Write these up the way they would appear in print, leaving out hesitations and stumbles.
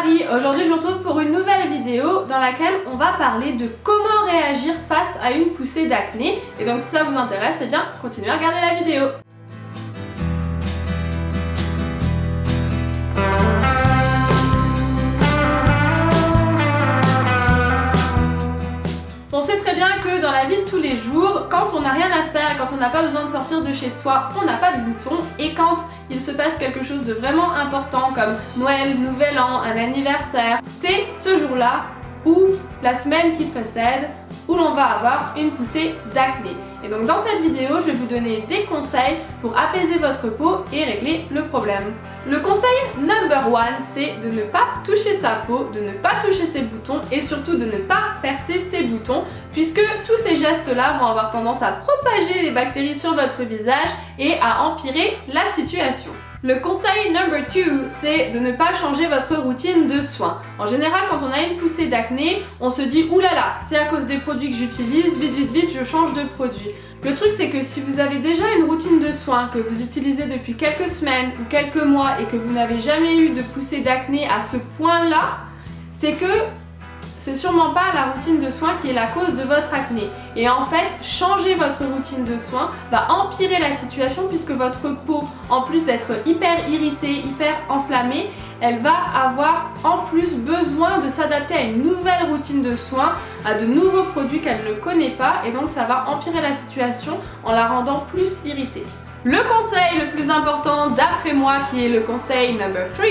Marie, aujourd'hui je vous retrouve pour une nouvelle vidéo dans laquelle on va parler de comment réagir face à une poussée d'acné. Et donc si ça vous intéresse, eh bien continuez à regarder la vidéo. On sait très bien que dans la vie de tous les jours, quand on n'a rien à faire, quand on n'a pas besoin de sortir de chez soi, on n'a pas de bouton. Et quand il se passe quelque chose de vraiment important comme Noël, Nouvel An, un anniversaire, c'est ce jour-là ou la semaine qui précède où l'on va avoir une poussée d'acné. Et donc dans cette vidéo, je vais vous donner des conseils pour apaiser votre peau et régler le problème. Le conseil number one, c'est de ne pas toucher sa peau, de ne pas toucher ses boutons et surtout de ne pas percer ses boutons, puisque tous ces gestes-là vont avoir tendance à propager les bactéries sur votre visage et à empirer la situation. Le conseil number 2, c'est de ne pas changer votre routine de soins. En général, quand on a une poussée d'acné, on se dit « oulala, c'est à cause des produits que j'utilise, vite, je change de produit ». Le truc, c'est que si vous avez déjà une routine de soins que vous utilisez depuis quelques semaines ou quelques mois et que vous n'avez jamais eu de poussée d'acné à ce point-là, c'est que c'est sûrement pas la routine de soins qui est la cause de votre acné. Et en fait, changer votre routine de soins va empirer la situation puisque votre peau, en plus d'être hyper irritée, hyper enflammée, elle va avoir en plus besoin de s'adapter à une nouvelle routine de soins, à de nouveaux produits qu'elle ne connaît pas et donc ça va empirer la situation en la rendant plus irritée. Le conseil le plus important d'après moi, qui est le conseil number 3,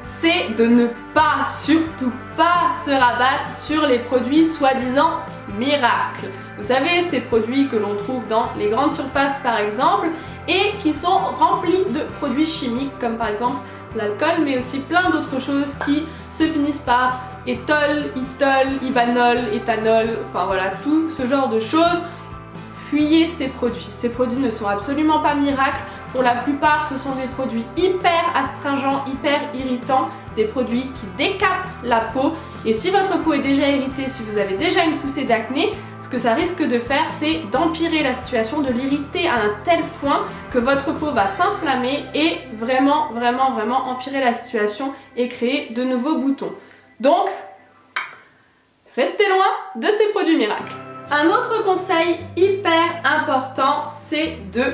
c'est de ne pas, surtout pas se rabattre sur les produits soi-disant miracles. Vous savez, ces produits que l'on trouve dans les grandes surfaces par exemple et qui sont remplis de produits chimiques comme par exemple l'alcool, mais aussi plein d'autres choses qui se finissent par éthol, itol, ibanol, éthanol, enfin voilà, tout ce genre de choses. Fuyez ces produits. Ces produits ne sont absolument pas miracles. Pour la plupart, ce sont des produits hyper astringents, hyper irritants, des produits qui décapent la peau. Et si votre peau est déjà irritée, si vous avez déjà une poussée d'acné, ce que ça risque de faire, c'est d'empirer la situation, de l'irriter à un tel point que votre peau va s'inflammer et vraiment empirer la situation et créer de nouveaux boutons. Donc, restez loin de ces produits miracles. Un autre conseil hyper important, c'est de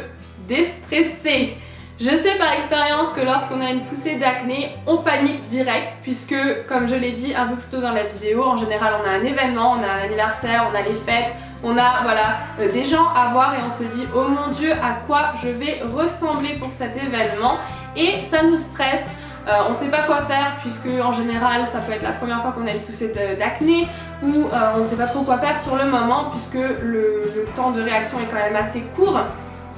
déstresser. Je sais par expérience que lorsqu'on a une poussée d'acné, on panique direct puisque, comme je l'ai dit un peu plus tôt dans la vidéo, en général on a un événement, on a un anniversaire, on a les fêtes, on a des gens à voir et on se dit « oh mon Dieu, à quoi je vais ressembler pour cet événement ?» et ça nous stresse. On ne sait pas quoi faire puisque en général ça peut être la première fois qu'on a une poussée d'acné ou on ne sait pas trop quoi faire sur le moment puisque le temps de réaction est quand même assez court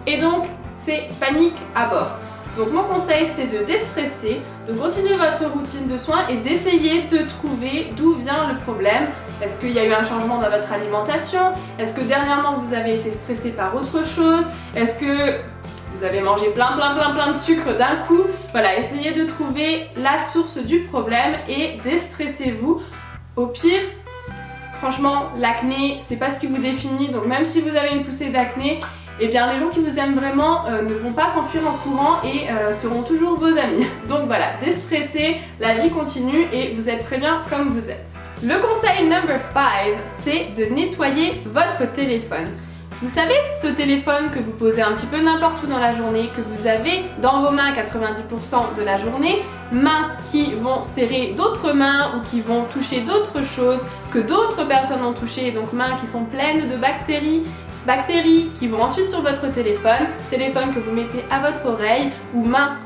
et donc c'est panique à bord. Donc mon conseil c'est de déstresser, de continuer votre routine de soins et d'essayer de trouver d'où vient le problème. Est-ce qu'il y a eu un changement dans votre alimentation? Est-ce que dernièrement vous avez été stressé par autre chose? Est-ce que vous avez mangé plein de sucre d'un coup? Voilà, essayez de trouver la source du problème et déstressez-vous. Au pire, franchement, l'acné, c'est pas ce qui vous définit, donc même si vous avez une poussée d'acné, eh bien les gens qui vous aiment vraiment ne vont pas s'enfuir en courant et seront toujours vos amis. Donc voilà, déstressez, la vie continue et vous êtes très bien comme vous êtes. Le conseil number 5, c'est de nettoyer votre téléphone. Vous savez, ce téléphone que vous posez un petit peu n'importe où dans la journée, que vous avez dans vos mains 90% de la journée, mains qui vont serrer d'autres mains ou qui vont toucher d'autres choses que d'autres personnes ont touché, donc mains qui sont pleines de bactéries qui vont ensuite sur votre téléphone que vous mettez à votre oreille ou mains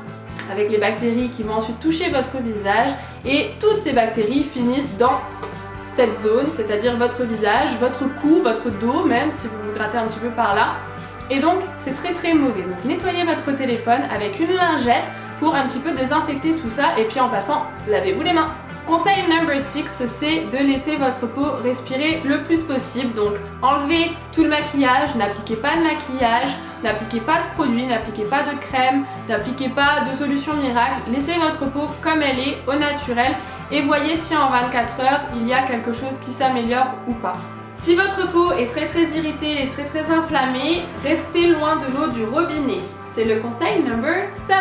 avec les bactéries qui vont ensuite toucher votre visage et toutes ces bactéries finissent dans cette zone, c'est-à-dire votre visage, votre cou, votre dos, même si vous vous grattez un petit peu par là. Et donc c'est très mauvais. Donc nettoyez votre téléphone avec une lingette pour un petit peu désinfecter tout ça et puis en passant, lavez-vous les mains. Conseil number 6, c'est de laisser votre peau respirer le plus possible. Donc enlevez tout le maquillage, n'appliquez pas de maquillage, n'appliquez pas de produits, n'appliquez pas de crème, n'appliquez pas de solution miracle. Laissez votre peau comme elle est, au naturel, et voyez si en 24 heures il y a quelque chose qui s'améliore ou pas. Si votre peau est très irritée et très inflammée, restez loin de l'eau du robinet. c'est le conseil number 7,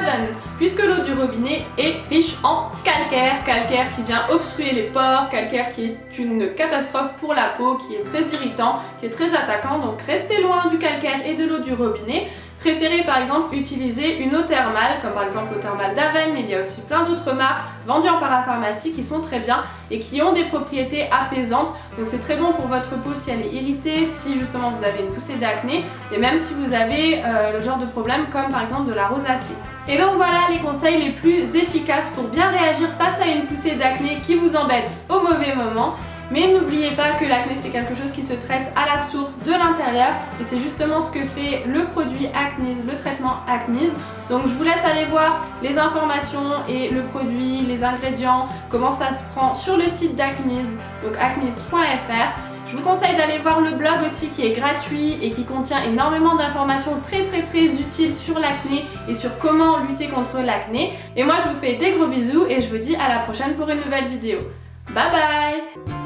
puisque l'eau du robinet est riche en calcaire, calcaire qui vient obstruer les pores, calcaire qui est une catastrophe pour la peau, qui est très irritant, qui est très attaquant, donc restez loin du calcaire et de l'eau du robinet. Préférez par exemple utiliser une eau thermale, comme par exemple l'eau thermale d'Aven, mais il y a aussi plein d'autres marques vendues en parapharmacie qui sont très bien et qui ont des propriétés apaisantes. Donc c'est très bon pour votre peau si elle est irritée, si justement vous avez une poussée d'acné et même si vous avez le genre de problème comme par exemple de la rosacée. Et donc voilà les conseils les plus efficaces pour bien réagir face à une poussée d'acné qui vous embête au mauvais moment. Mais n'oubliez pas que l'acné c'est quelque chose qui se traite à la source de l'intérieur et c'est justement ce que fait le produit Acnease, le traitement Acnease. Donc je vous laisse aller voir les informations et le produit, les ingrédients, comment ça se prend sur le site d'Acnease, donc acnease.fr. Je vous conseille d'aller voir le blog aussi qui est gratuit et qui contient énormément d'informations très utiles sur l'acné et sur comment lutter contre l'acné. Et moi je vous fais des gros bisous et je vous dis à la prochaine pour une nouvelle vidéo. Bye bye!